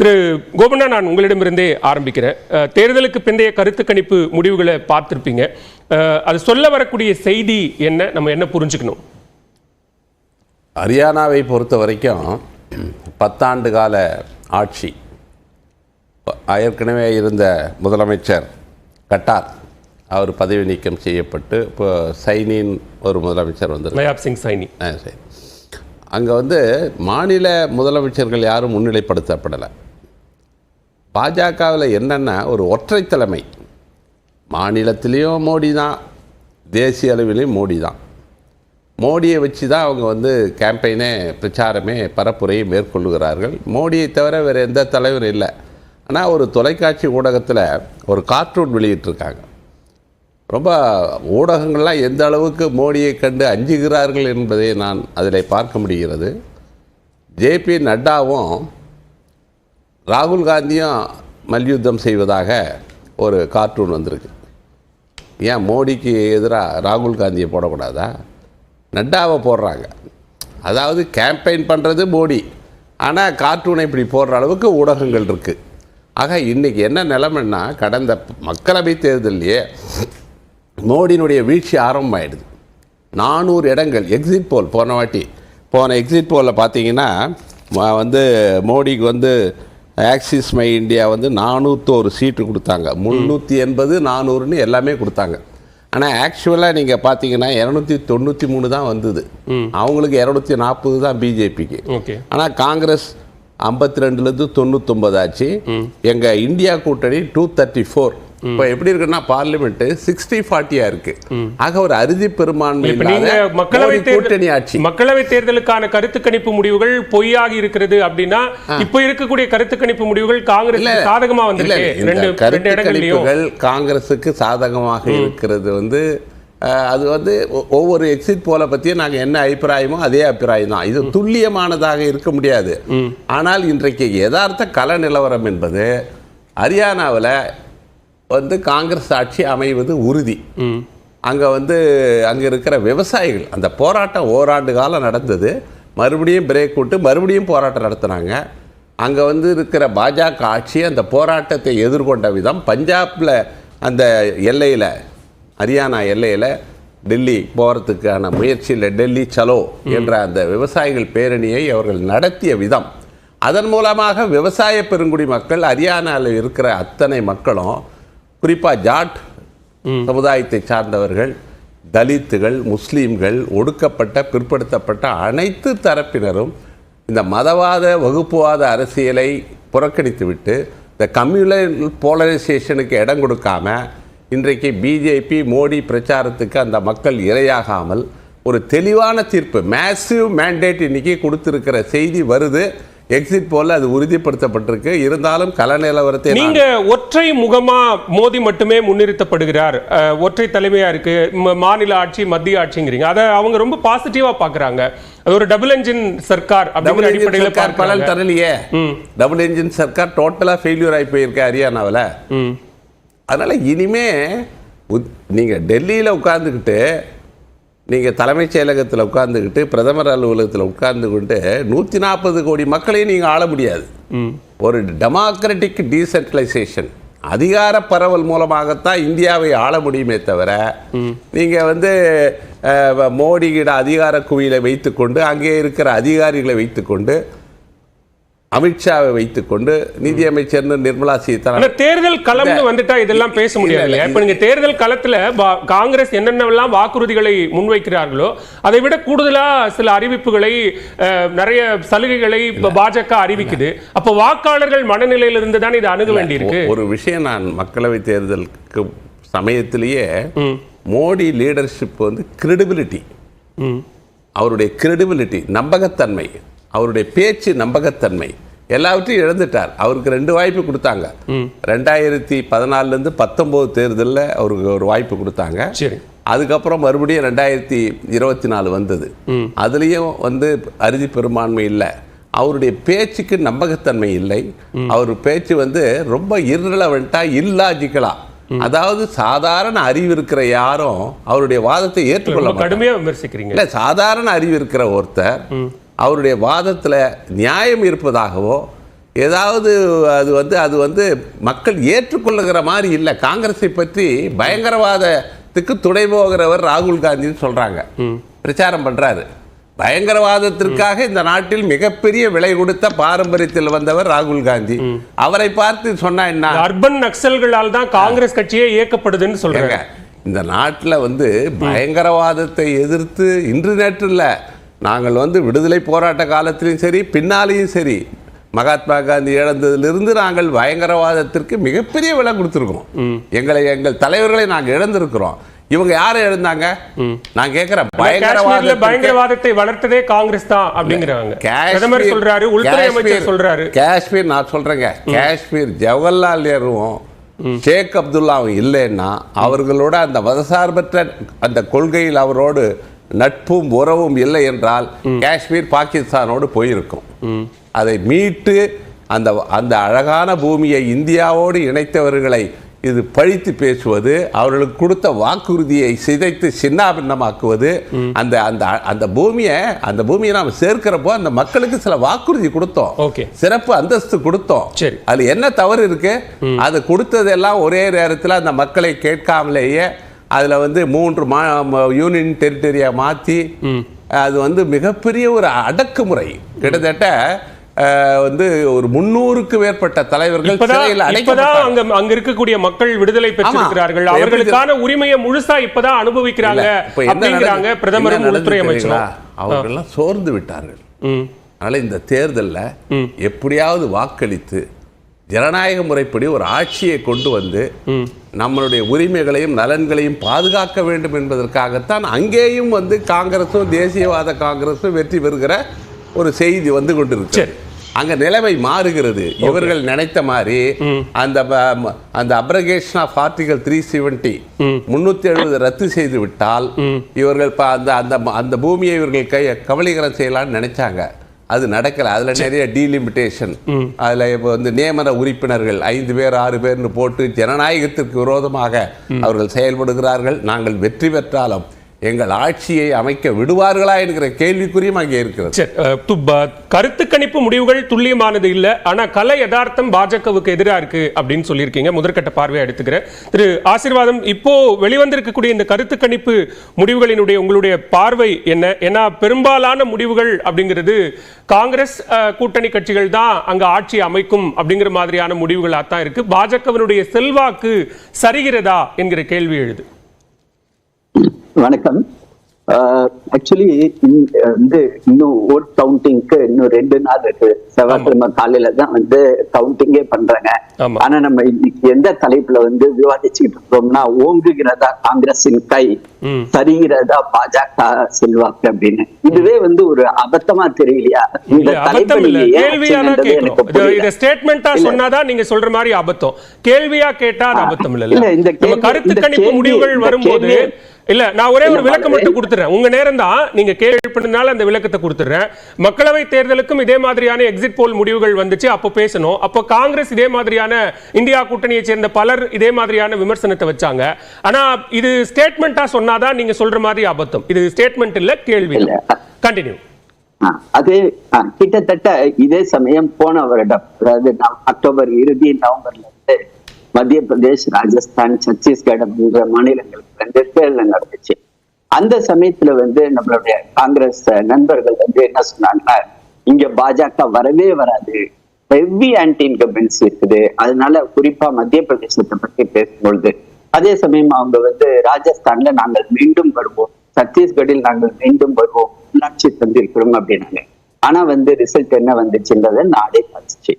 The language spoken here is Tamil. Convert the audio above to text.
திரு கோபண்ணா, நான் உங்களிடமிருந்தே ஆரம்பிக்கிறேன். தேர்தலுக்கு பிந்தைய கருத்து கணிப்பு முடிவுகளை பார்த்துருப்பீங்க. அது சொல்ல வரக்கூடிய செய்தி என்ன, நம்ம என்ன புரிஞ்சுக்கணும்? ஹரியானாவை பொறுத்த வரைக்கும் 10 ஆண்டு கால ஆட்சி, ஏற்கனவே இருந்த முதலமைச்சர் கட்டார் அவர் பதவி நீக்கம் செய்யப்பட்டு இப்போ சைனின் ஒரு முதலமைச்சர் வந்து நயாப் சிங் சைனி. சரி, அங்கே வந்து மாநில முதலமைச்சர்கள் யாரும் முன்னிலைப்படுத்தப்படலை. பாஜகவில் என்னென்னா ஒரு ஒற்றை தலைமை, மாநிலத்திலையும் மோடி தான், தேசிய அளவிலையும் மோடி தான். மோடியை வச்சு தான் அவங்க வந்து கேம்பெயினே, பிரச்சாரமே, பரப்புரையை மேற்கொள்ளுகிறார்கள். மோடியை தவிர வேறு எந்த தலைவரும் இல்லை. ஆனால் ஒரு தொலைக்காட்சி ஊடகத்தில் ஒரு கார்ட்டூன் வெளியிட்டிருக்காங்க. ரொம்ப ஊடகங்கள்லாம் எந்த அளவுக்கு மோடியை கண்டு அஞ்சுகிறார்கள் என்பதை நான் அதில் பார்க்க முடிகிறது. ஜேபி நட்டாவும் ராகுல் காந்தியும் மல்யுத்தம் செய்வதாக ஒரு கார்ட்டூன் வந்திருக்கு. ஏன் மோடிக்கு எதிராக ராகுல் காந்தியை போடக்கூடாதா? நட்டாவை போடுறாங்க. அதாவது கேம்பெயின் பண்ணுறது மோடி, ஆனால் கார்ட்டூனை இப்படி போடுற அளவுக்கு ஊடகங்கள் இருக்குது. ஆக இன்றைக்கி என்ன நிலைமைன்னா, கடந்த மக்களவை தேர்தலையே மோடியினுடைய வீழ்ச்சி ஆரம்பமாயிடுது. 400 இடங்கள் எக்ஸிட் போல், போன எக்ஸிட் போலில் பார்த்தீங்கன்னா வந்து மோடிக்கு வந்து ஆக்சிஸ் மை இந்தியா வந்து 401 சீட்டு கொடுத்தாங்க. 380 400ன்னு எல்லாமே கொடுத்தாங்க. ஆனால் ஆக்சுவலாக நீங்கள் பார்த்தீங்கன்னா 293 தான் வந்தது. அவங்களுக்கு 240 தான் பிஜேபிக்கு. ஆனால் காங்கிரஸ் 52லேருந்து 99 ஆச்சு. எங்கள் இந்தியா கூட்டணி 234. இப்போ எப்படி இருக்குன்னா பார்லிமெண்ட் 60-40 இருக்கு. ஆக ஒரு அறுதி பெரும்பான்மை கூட்டணி ஆட்சி. மக்களவை தேர்தலுக்கான கருத்து கணிப்பு முடிவுகள் பொய்யாகி இருக்கிறது அப்படின்னா, இப்போ இருக்கக்கூடிய கருத்து கணிப்பு முடிவுகள் காங்கிரஸ் சாதகமா வந்திருக்கு. கருத்து கணிப்புகள் காங்கிரஸுக்கு சாதகமாக இருக்கிறது வந்து அது வந்து ஒவ்வொரு எக்ஸிட் போல பற்றியும் நாங்கள் என்ன அபிப்பிராயமோ அதே அபிப்பிராயம் தான். இது துல்லியமானதாக இருக்க முடியாது. ஆனால் இன்றைக்கு யதார்த்த கள நிலவரம் என்பது ஹரியானாவில் வந்து காங்கிரஸ் ஆட்சி அமைவது உறுதி. அங்கே வந்து அங்கே இருக்கிற விவசாயிகள், அந்த போராட்டம் ஓராண்டு காலம் நடந்தது, மறுபடியும் பிரேக் விட்டு மறுபடியும் போராட்டம் நடத்துனாங்க. அங்கே வந்து இருக்கிற பாஜக ஆட்சி அந்த போராட்டத்தை எதிர்கொண்ட விதம், பஞ்சாபில் அந்த எல்லையில், ஹரியானா எல்லையில் டெல்லி போகிறதுக்கான முயற்சியில் டெல்லி சலோ என்ற அந்த விவசாயிகள் பேரணியை அவர்கள் நடத்திய விதம், அதன் மூலமாக விவசாய பெருங்குடி மக்கள், ஹரியானாவில் இருக்கிற அத்தனை மக்களும், குறிப்பாக ஜாட் சமுதாயத்தை சார்ந்தவர்கள், தலித்துகள், முஸ்லீம்கள், ஒடுக்கப்பட்ட பிற்படுத்தப்பட்ட அனைத்து தரப்பினரும் இந்த மதவாத வகுப்புவாத அரசியலை புறக்கணித்துவிட்டு இந்த கம்யூனல் போலரைசேஷனுக்கு இடம் கொடுக்காம, இன்றைக்கு பிஜேபி மோடி பிரச்சாரத்துக்கு அந்த மக்கள் இரையாகாமல் ஒரு தெளிவான தீர்ப்பு, மேசிவ் மேண்டேட் இன்னைக்கு கொடுத்திருக்கிற செய்தி வருது. எக்ஸிட் போல அது உறுதிப்படுத்தப்பட்டிருக்கு. இருந்தாலும் கல நிலவரத்தை நீங்க ஒற்றை முகமா மோடி மட்டுமே முன்னிறுத்தப்படுகிறார், ஒற்றை தலைமையா இருக்கு, மாநில ஆட்சி மத்திய ஆட்சிங்கிறீங்க. அதை அவங்க ரொம்ப பாசிட்டிவா பாக்குறாங்க. அது ஒரு டபுள் என்ஜின் சர்க்கார் அப்படிங்கிற அடிப்படையில் பலன் தரலையே. டபுள் என்ஜின் சர்க்கார் டோட்டலா ஃபெயிலியர் ஆகி போயிருக்கு ஹரியானாவில். அதனால இனிமே நீங்க டெல்லியில் உட்கார்ந்துக்கிட்டு, நீங்கள் தலைமைச் செயலகத்தில் உட்கார்ந்துக்கிட்டு, பிரதமர் அலுவலகத்தில் உட்கார்ந்துக்கிட்டு 140 கோடி மக்களையும் நீங்கள் ஆள முடியாது. ஒரு டெமோக்ராட்டிக் டீசென்ட்ரலைசேஷன், அதிகார பரவல் மூலமாகத்தான் இந்தியாவை ஆள முடியுமே தவிர, நீங்கள் வந்து மோடியிட அதிகார குவியலை வைத்துக்கொண்டு, அங்கே இருக்கிற அதிகாரிகளை வைத்துக்கொண்டு, அமித்ஷாவை வைத்துக்கொண்டு, நிதியமைச்சர் நிர்மலா சீதாராமன், தேர்தல் களம்னு வந்துட்டா இதெல்லாம் பேச முடியாது. இப்ப நீங்க தேர்தல் களத்துல காங்கிரஸ் என்னென்னலாம் வாக்குறுதிகளை முன்வைக்கிறார்களோ அதை விட கூடுதலா சில அறிவிப்புகளை, நிறைய சலுகைகளை பாஜக அறிவிக்குது. அப்ப வாக்காளர்கள் மனநிலையில இருந்து தான் இதை அணுக வேண்டியிருக்கு. ஒரு விஷயம், நான் மக்களவை தேர்தலுக்கு சமயத்திலேயே மோடி லீடர்ஷிப் வந்து கிரெடிபிலிட்டி, அவருடைய கிரெடிபிலிட்டி, நம்பகத்தன்மை, அவருடைய பேச்சு நம்பகத்தன்மை எல்லாவற்றையும் இழந்துட்டார். அவருக்கு 2 வாய்ப்பு கொடுத்தாங்க. 2014 19 தேர்தலில் அவருக்கு ஒரு வாய்ப்பு கொடுத்தாங்க. அதுக்கப்புறம் மறுபடியும் 2024 வந்தது. அதுலேயும் வந்து அறுதி பெரும்பான்மை இல்லை. அவருடைய பேச்சுக்கு நம்பகத்தன்மை இல்லை. அவர் பேச்சு வந்து ரொம்ப இர்ரெலவெண்ட்டாக, இல்லாஜிக்கலா, அதாவது சாதாரண அறிவு இருக்கிற யாரும் அவருடைய வாதத்தை ஏற்றுக்கொள்ள கடுமையாக விமர்சிக்கிறீங்க. இல்லை, சாதாரண அறிவு இருக்கிற ஒருத்தர் அவருடைய வாதத்தில் நியாயம் இருப்பதாகவோ ஏதாவது அது வந்து மக்கள் ஏற்றுக்கொள்ளுகிற மாதிரி இல்லை. காங்கிரஸை பற்றி பயங்கரவாதத்துக்கு துணை போகிறவர் ராகுல் காந்தின்னு சொல்றாங்க, பிரச்சாரம் பண்றாரு. பயங்கரவாதத்திற்காக இந்த நாட்டில் மிகப்பெரிய விலை கொடுத்த பாரம்பரியத்தில் வந்தவர் ராகுல் காந்தி. அவரை பார்த்து சொன்னா என்ன, அர்பன் நக்சல்களால் தான் காங்கிரஸ் கட்சியே இயக்கப்படுதுன்னு சொல்றாங்க. இந்த நாட்டில் வந்து பயங்கரவாதத்தை எதிர்த்து இன்று நேற்று இல்லை, நாங்கள் வந்து விடுதலை போராட்ட காலத்திலையும் சரி பின்னாலேயும் சரி மகாத்மா காந்தி இழந்ததிலிருந்து நாங்கள் பயங்கரவாதத்திற்கு மிகப்பெரிய விலை கொடுத்துருக்கோம். எங்கள் தலைவர்களை நாங்கள் இழந்திருக்கிறோம். இவங்க யாரை எழுந்தாங்க? நான் கேக்குறேன், பயங்கரவாதத்தை வளர்த்ததே காங்கிரஸ் தான் அப்படிங்கிறாங்க. பிரதமர் சொல்றாரு, உள்துறை அமைச்சர் சொல்றாரு. காஷ்மீர் நான் சொல்றேங்க, காஷ்மீர் ஜவஹர்லால் நேருவும் ஷேக் அப்துல்லாவும் இல்லைன்னா அவர்களோட அந்த மதசார்பற்ற அந்த கொள்கையில் அவரோடு நட்பும் உறவும் இல்லை என்றால் காஷ்மீர் பாகிஸ்தானோடு போயிருக்கும். அதை மீட்டு அந்த அந்த அழகான பூமியை இந்தியாவோடு இணைத்தவர்களை இது பழித்து பேசுவது, அவர்களுக்கு கொடுத்த வாக்குறுதியை சிதைத்து சின்னாபின்னமாக்குவது, அந்த அந்த அந்த பூமியை நாம் சேர்க்கிறப்போ அந்த மக்களுக்கு சில வாக்குறுதி கொடுத்தோம், சிறப்பு அந்தஸ்து கொடுத்தோம். அது என்ன தவறு இருக்கு? அது கொடுத்ததெல்லாம் ஒரே நேரத்தில் அந்த மக்களை கேட்காமலேயே அதில் வந்து 3 யூனியன் டெரிட்டரியை மாற்றி அது வந்து மிகப்பெரிய ஒரு அடக்குமுறை. கிட்டத்தட்ட வந்து ஒரு 300க்கு மேற்பட்ட தலைவர்கள் அங்க இருக்கக்கூடிய மக்கள் விடுதலை பெற்றிருக்கிறார்கள். அவர்களுக்கான உரிமையை முழுசா இப்பதான் அனுபவிக்கிறாங்க அப்படிங்கறாங்க பிரதமரும் உள்துறை அமைச்சரும். அவர்கள்லாம் சோர்ந்து விட்டார்கள். அதனால இந்த தேர்தலில் எப்படியாவது வாக்களித்து ஜனநாயக முறைப்படி ஒரு ஆட்சியை கொண்டு வந்து நம்மளுடைய உரிமைகளையும் நலன்களையும் பாதுகாக்க வேண்டும் என்பதற்காகத்தான் அங்கேயும் வந்து காங்கிரஸும் தேசியவாத காங்கிரஸும் வெற்றி பெறுகிற ஒரு செய்தி வந்து கொண்டிருக்கு. அங்க நிலைமை மாறுகிறது. இவர்கள் நினைத்த மாதிரி அந்த அப்ரகேஷன் ஆஃப் ஆர்டிகல் 370 370 ரத்து செய்து விட்டால் இவர்கள் அந்த பூமியை இவர்கள் கபலீகரம் செய்யலாம்னு நினைச்சாங்க. அது நடக்கல. அதுல நிறைய டீலிமிட்டேஷன், அதுல இப்போ வந்து நியமன உறுப்பினர்கள் 5 பேர் 6 பேர்னு போட்டு ஜனநாயகத்திற்கு விரோதமாக அவர்கள் செயல்படுகிறார்கள். நாங்கள் வெற்றி பெற்றாலும் எங்கள் ஆட்சியை அமைக்க விடுவார்களா என்கிற கேள்விக்குறியும் அங்கே இருக்கிறது. கருத்து கணிப்பு முடிவுகள் துல்லியமானது இல்லை, ஆனா கலை யதார்த்தம் பாஜகவுக்கு எதிராக இருக்கு அப்படின்னு சொல்லியிருக்கீங்க. முதற்கட்ட பார்வையை எடுத்துக்கிறேன். திரு ஆசீர்வாதம், இப்போ வெளிவந்திருக்கக்கூடிய இந்த கருத்து கணிப்பு முடிவுகளினுடைய உங்களுடைய பார்வை என்ன? ஏன்னா பெரும்பாலான முடிவுகள் அப்படிங்கிறது காங்கிரஸ் கூட்டணி கட்சிகள் தான் அங்க ஆட்சி அமைக்கும் அப்படிங்கிற மாதிரியான முடிவுகளாக தான் இருக்கு. பாஜகவினுடைய செல்வாக்கு சரிகிறதா என்கிற கேள்வி எழுது. வணக்கம். ஆக்சுவலி வந்து இன்னும் ஓட் கவுண்டிங்க்கு இன்னும் 2 நாள் இருக்கு. செவ்வாய்க்கிழமை காலையில தான் வந்து கவுண்டிங்கே பண்றாங்க. ஆனா நம்ம இன்னைக்கு எந்த தலைப்புல வந்து விவாதிச்சுட்டு இருக்கோம்னா, ஓங்குகிறதா காங்கிரஸின் கை, சரிகிறதா பாஜக செல்வாக்கு அப்படின்னு. இதுவே வந்து ஒரு அபத்தமா தெரியலையா? இந்த தலைப்பு ஸ்டேட்மெண்டா சொன்னாதான் நீங்க சொல்ற மாதிரி அபத்தம், கேள்வியா கேட்டா அது அபத்தம் இல்ல. இந்த கருத்து கணிப்பு முடிவுகள் வரும்போது இல்ல, நான் ஒரே ஒரு விளக்கம் மட்டும் கொடுத்துறேன். உங்க நேரம் தான், நீங்க கேள்வி பண்ணனால அந்த விளக்கத்தை கொடுத்துறேன். மக்களவை தேர்தலுக்கும் இதே மாதிரியான எக்ஸிட் போல் முடிவுகள் வந்துச்சு, அப்போ பேசணும். அப்போ காங்கிரஸ் இதே மாதிரியான இந்தியா கூட்டணியை சேர்ந்த பலர் இதே மாதிரியான விமர்சனத்தை வச்சாங்க. ஆனா இது ஸ்டேட்மெண்டா சொன்னாதான் நீங்க சொல்ற மாதிரி அபத்தம். இது ஸ்டேட்மெண்ட் இல்ல, கேள்வி. கண்டினியூ. அதே கிட்டத்தட்ட இதே சமயம் போன வருடம், அதாவது அக்டோபர் இறுதி நவம்பர்ல இருந்து மத்திய பிரதேஷ், ராஜஸ்தான், சத்தீஸ்கர் போன்ற மாநிலங்களுக்கு 2 தேர்தல் நடந்துச்சு. அந்த சமயத்துல வந்து நம்மளுடைய காங்கிரஸ் நண்பர்கள் வந்து என்ன சொன்னாங்கன்னா, இங்க பாஜக வரவே வராது, ஹெவி ஆன்டி இன்கம்பன்சி இருக்குது, அதனால குறிப்பா மத்திய பிரதேசத்தை பற்றி பேசும்பொழுது அதே சமயம் அவங்க வந்து ராஜஸ்தான்ல நாங்கள் மீண்டும் வருவோம், சத்தீஸ்கரில் நாங்கள் மீண்டும் வருவோம், உள்ளாட்சி தந்திருக்கிறோம் அப்படின்னாங்க. ஆனா வந்து ரிசல்ட் என்ன வந்துச்சுன்றதை நாடே பார்த்துச்சு.